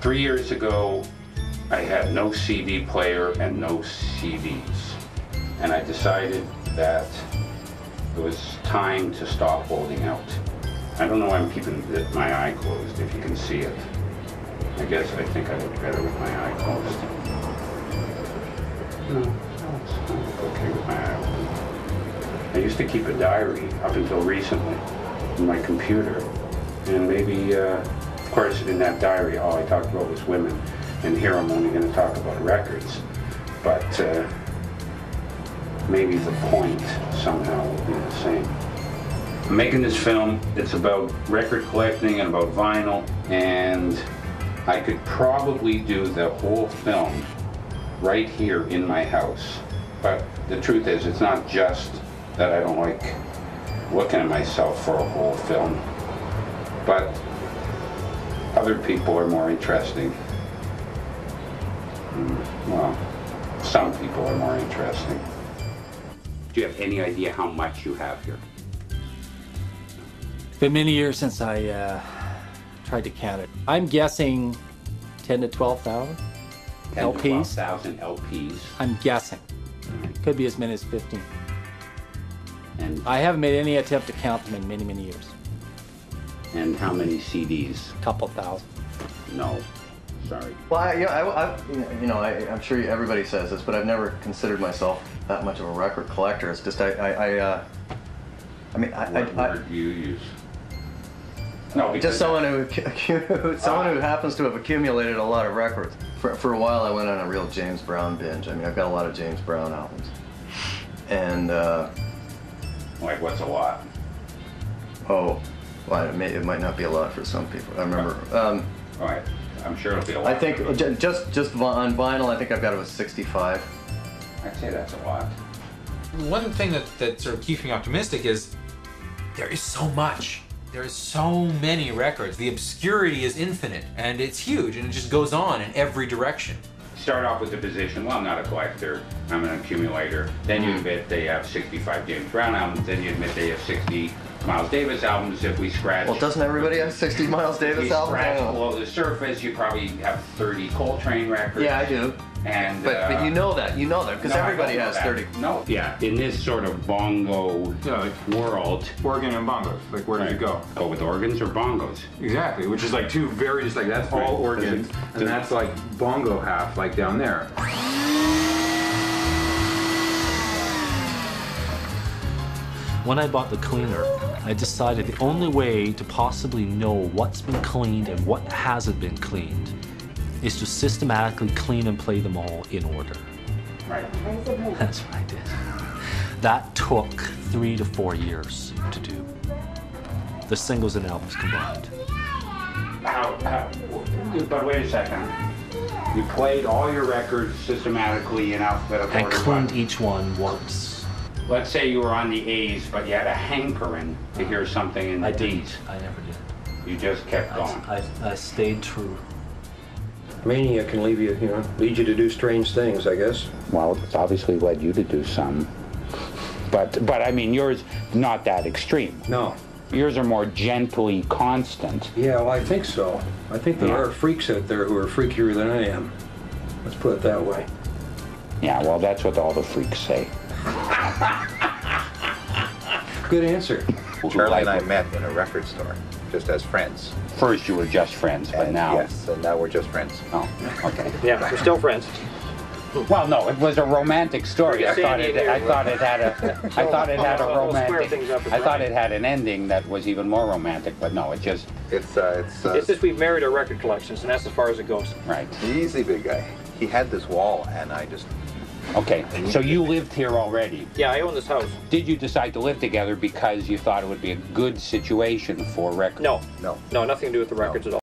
3 years ago, I had no CD player and no CDs. And I decided that it was time to stop holding out. I don't know why I'm keeping my eye closed, if you can see it. I think I look better with my eye closed. No, it's okay with my eye open. I used to keep a diary up until recently in my computer. And maybe, of course, in that diary, all I talked about was women. And here I'm only going to talk about records. But maybe the point somehow will be the same. I'm making this film. It's about record collecting and about vinyl. And I could probably do the whole film right here in my house. But the truth is, it's not just that I don't like looking at myself for a whole film. But other people are more interesting. Well, some people are more interesting. Do you have any idea how much you have here? It's been many years since I tried to count it. I'm guessing 10 to 12,000 LPs. 10 to 12,000 LPs. I'm guessing. Could be as many as 15. And I haven't made any attempt to count them in many, many years. And how many CDs? A couple thousand. No, sorry. Well, I'm sure everybody says this, but I've never considered myself that much of a record collector. It's just What word do you use? No, because just someone who happens to have accumulated a lot of records. For a while, I went on a real James Brown binge. I mean, I've got a lot of James Brown albums, and like what's a lot? Oh, well, it might not be a lot for some people. I remember. All right, I'm sure it'll be a lot. I think just on vinyl, I think I've got it was 65. I'd say that's a lot. One thing that sort of keeps me optimistic is there is so much. There is so many records. The obscurity is infinite, and it's huge, and it just goes on in every direction. Start off with the position, well, I'm not a collector, I'm an accumulator. Then you admit they have 65 James Brown albums, then you admit they have 60 Miles Davis albums. If we scratch... Well, doesn't everybody have 60 Miles Davis albums? If you scratch below the surface, you probably have 30 Coltrane records. Yeah, I do. And, but you know that, because everybody has 30. No, yeah, in this sort of bongo world. Organ and bongos, like where does it go? Go with organs or bongos? Exactly, which is like two very, just like that's all organs, and that's like bongo half, like down there. When I bought the cleaner, I decided the only way to possibly know what's been cleaned and what hasn't been cleaned is to systematically clean and play them all in order. Right. That's what I did. That took 3 to 4 years to do. The singles and albums combined. But wait a second. You played all your records systematically in alphabetical order. I cleaned each one once. Let's say you were on the A's, but you had a hankering to hear something in the D's. I never did. You just kept going. I stayed true. Mania can lead you to do strange things, I guess. Well, it's obviously led you to do some. But I mean, yours not that extreme. No. Yours are more gently constant. Yeah, well, I think so. I think there are freaks out there who are freakier than I am. Let's put it that way. Yeah, well, that's what all the freaks say. Good answer. Charlie and I met in a record store, just as friends. First you were just friends, but now... Yes, and now we're just friends. Oh, okay. Yeah, we're still friends. Well, no, it was a romantic story. I thought it had an ending that was even more romantic, but no, it just... It's just we've married our record collections, and that's as far as it goes. Right. Easy, big guy. He had this wall, and I just... Okay, so you lived here already? Yeah, I own this house. Did you decide to live together because you thought it would be a good situation for records? No, nothing to do with the records at all.